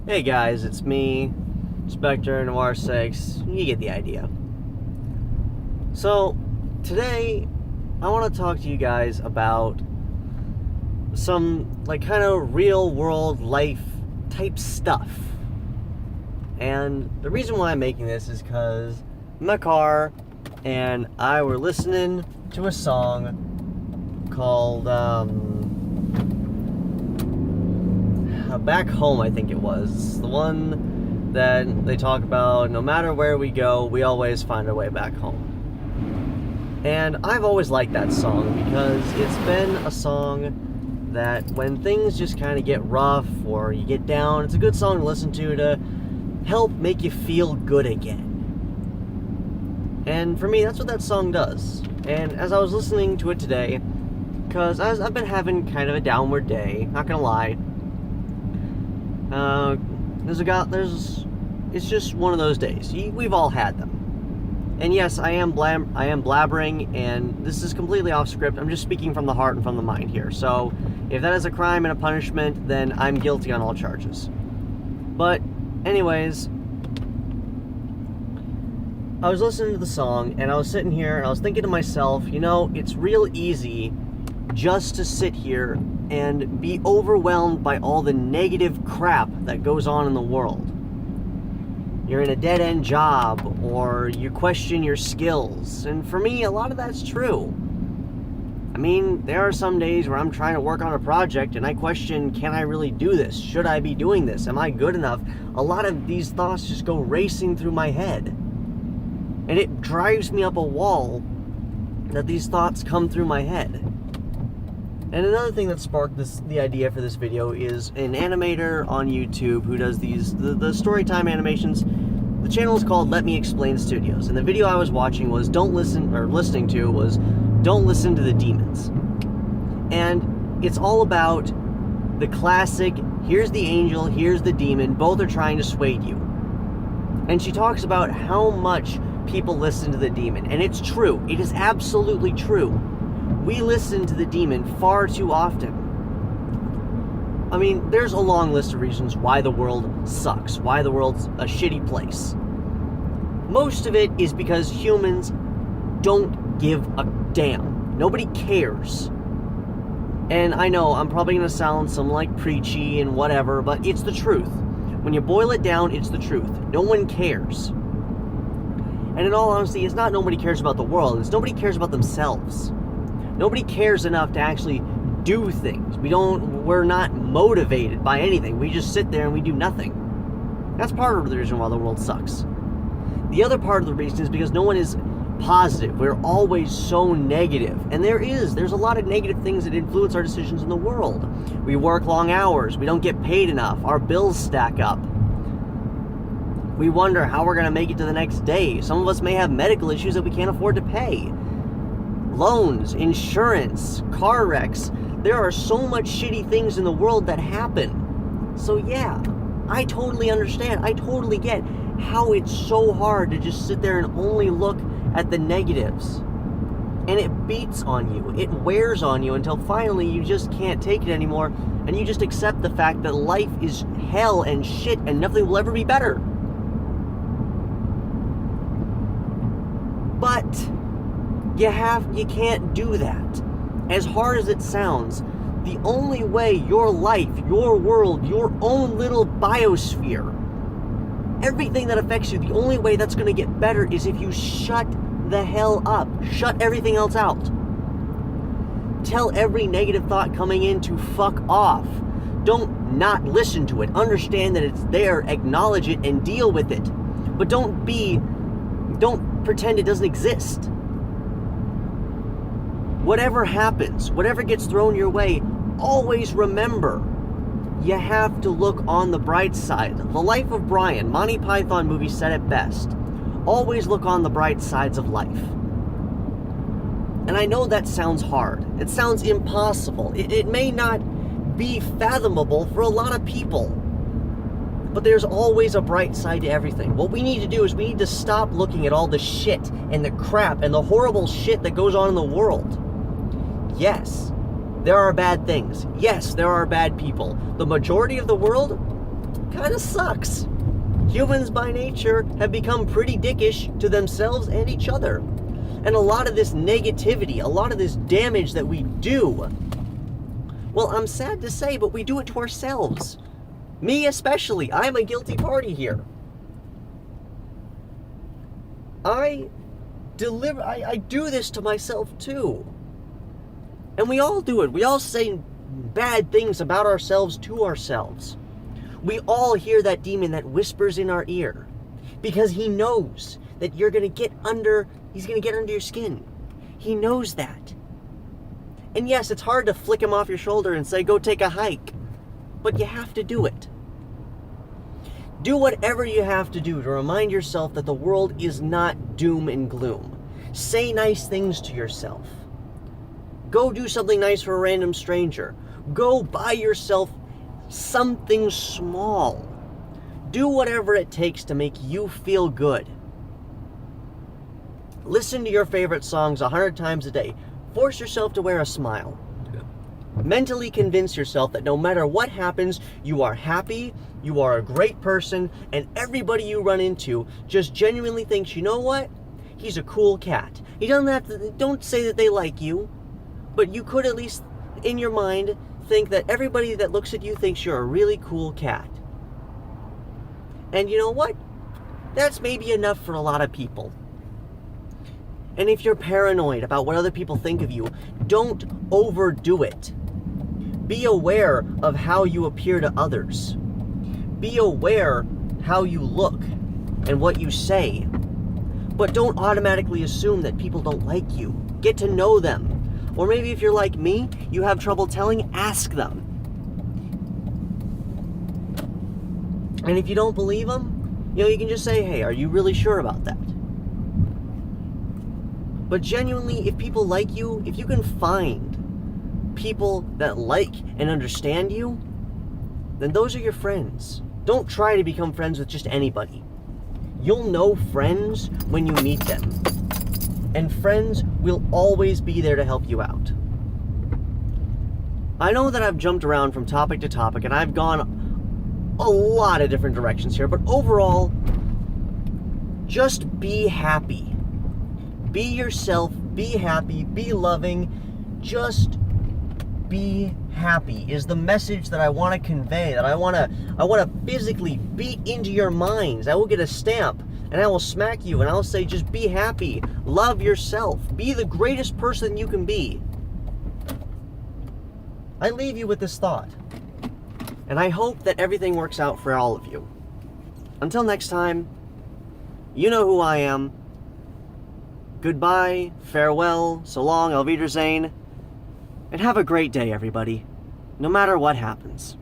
Hey guys, it's me, Spectre Noir 6. You get the idea. So, today, I want to talk to you guys about some, kind of real world life type stuff. And the reason why I'm making this is because I'm in my car and I were listening to a song called, Back Home, I think it was. The one that they talk about, no matter where we go, we always find our way back home. And I've always liked that song because it's been a song that when things just kind of get rough or you get down, it's a good song to listen to help make you feel good again. And for me, that's what that song does. And as I was listening to it today, because I've been having kind of a downward day, not gonna lie. It's just one of those days. We've all had them. And yes, I am blabbering, and this is completely off script. I'm just speaking from the heart and from the mind here. So, if that is a crime and a punishment, then I'm guilty on all charges. But, anyways, I was listening to the song, and I was sitting here, and I was thinking to myself, it's real easy just to sit here and be overwhelmed by all the negative crap that goes on in the world. You're in a dead-end job, or you question your skills, and for me, a lot of that's true. I mean, there are some days where I'm trying to work on a project and I question, can I really do this? Should I be doing this? Am I good enough? A lot of these thoughts just go racing through my head, and it drives me up a wall that these thoughts come through my head. And another thing that sparked the idea for this video is an animator on YouTube who does the storytime animations. The channel is called Let Me Explain Studios, and the video I was watching was Don't Listen to the Demons. And it's all about the classic, here's the angel, here's the demon, both are trying to sway you. And she talks about how much people listen to the demon, and it's true. It is absolutely true. We listen to the demon far too often. I mean, there's a long list of reasons why the world sucks, why the world's a shitty place. Most of it is because humans don't give a damn. Nobody cares. And I know, I'm probably going to sound some preachy and whatever, but it's the truth. When you boil it down, it's the truth. No one cares. And in all honesty, it's not nobody cares about the world, it's nobody cares about themselves. Nobody cares enough to actually do things. We're not motivated by anything. We just sit there and we do nothing. That's part of the reason why the world sucks. The other part of the reason is because no one is positive. We're always so negative. And there's a lot of negative things that influence our decisions in the world. We work long hours. We don't get paid enough. Our bills stack up. We wonder how we're going to make it to the next day. Some of us may have medical issues that we can't afford to pay. Loans, insurance, car wrecks. There are so much shitty things in the world that happen. So yeah, I totally understand. I totally get how it's so hard to just sit there and only look at the negatives. And it beats on you. It wears on you until finally you just can't take it anymore, and you just accept the fact that life is hell and shit and nothing will ever be better. But you can't do that. As hard as it sounds, the only way your life, your world, your own little biosphere, everything that affects you, the only way that's going to get better is if you shut the hell up. Shut everything else out. Tell every negative thought coming in to fuck off. Don't not listen to it. Understand that it's there, acknowledge it, and deal with it. But don't pretend it doesn't exist. Whatever happens, whatever gets thrown your way, always remember, you have to look on the bright side. The Life of Brian, Monty Python movie, said it best. Always look on the bright sides of life. And I know that sounds hard. It sounds impossible. It may not be fathomable for a lot of people. But there's always a bright side to everything. What we need to do is we need to stop looking at all the shit and the crap and the horrible shit that goes on in the world. Yes, there are bad things. Yes, there are bad people. The majority of the world, kind of sucks. Humans by nature have become pretty dickish to themselves and each other. And a lot of this negativity, a lot of this damage that we do, well, I'm sad to say, but we do it to ourselves. Me especially. I'm a guilty party here. I do this to myself too. And we all do it. We all say bad things about ourselves to ourselves. We all hear that demon that whispers in our ear because he knows that he's going to get under your skin. He knows that. And yes, it's hard to flick him off your shoulder and say, go take a hike. But you have to do it. Do whatever you have to do to remind yourself that the world is not doom and gloom. Say nice things to yourself. Go do something nice for a random stranger. Go buy yourself something small. Do whatever it takes to make you feel good. Listen to your favorite songs 100 times a day. Force yourself to wear a smile. Mentally convince yourself that no matter what happens, you are happy, you are a great person, and everybody you run into just genuinely thinks, you know what? He's a cool cat. He doesn't have to, don't say that they like you, but you could at least, in your mind, think that everybody that looks at you thinks you're a really cool cat. And you know what? That's maybe enough for a lot of people. And if you're paranoid about what other people think of you, don't overdo it. Be aware of how you appear to others. Be aware how you look and what you say. But don't automatically assume that people don't like you. Get to know them. Or maybe if you're like me, you have trouble telling, ask them. And if you don't believe them, you can just say, hey, are you really sure about that? But genuinely, if people like you, if you can find people that like and understand you, then those are your friends. Don't try to become friends with just anybody. You'll know friends when you meet them. And friends will always be there to help you out. I know that I've jumped around from topic to topic and I've gone a lot of different directions here, but overall, just be happy. Be yourself, be happy, be loving, just be happy is the message that I want to convey, that I want to physically beat into your minds. I will get a stamp and I will smack you and I'll say, just be happy, love yourself, be the greatest person you can be. I leave you with this thought, and I hope that everything works out for all of you. Until next time, you know who I am. Goodbye, farewell, so long, Auf Wiedersehen, and have a great day, everybody, no matter what happens.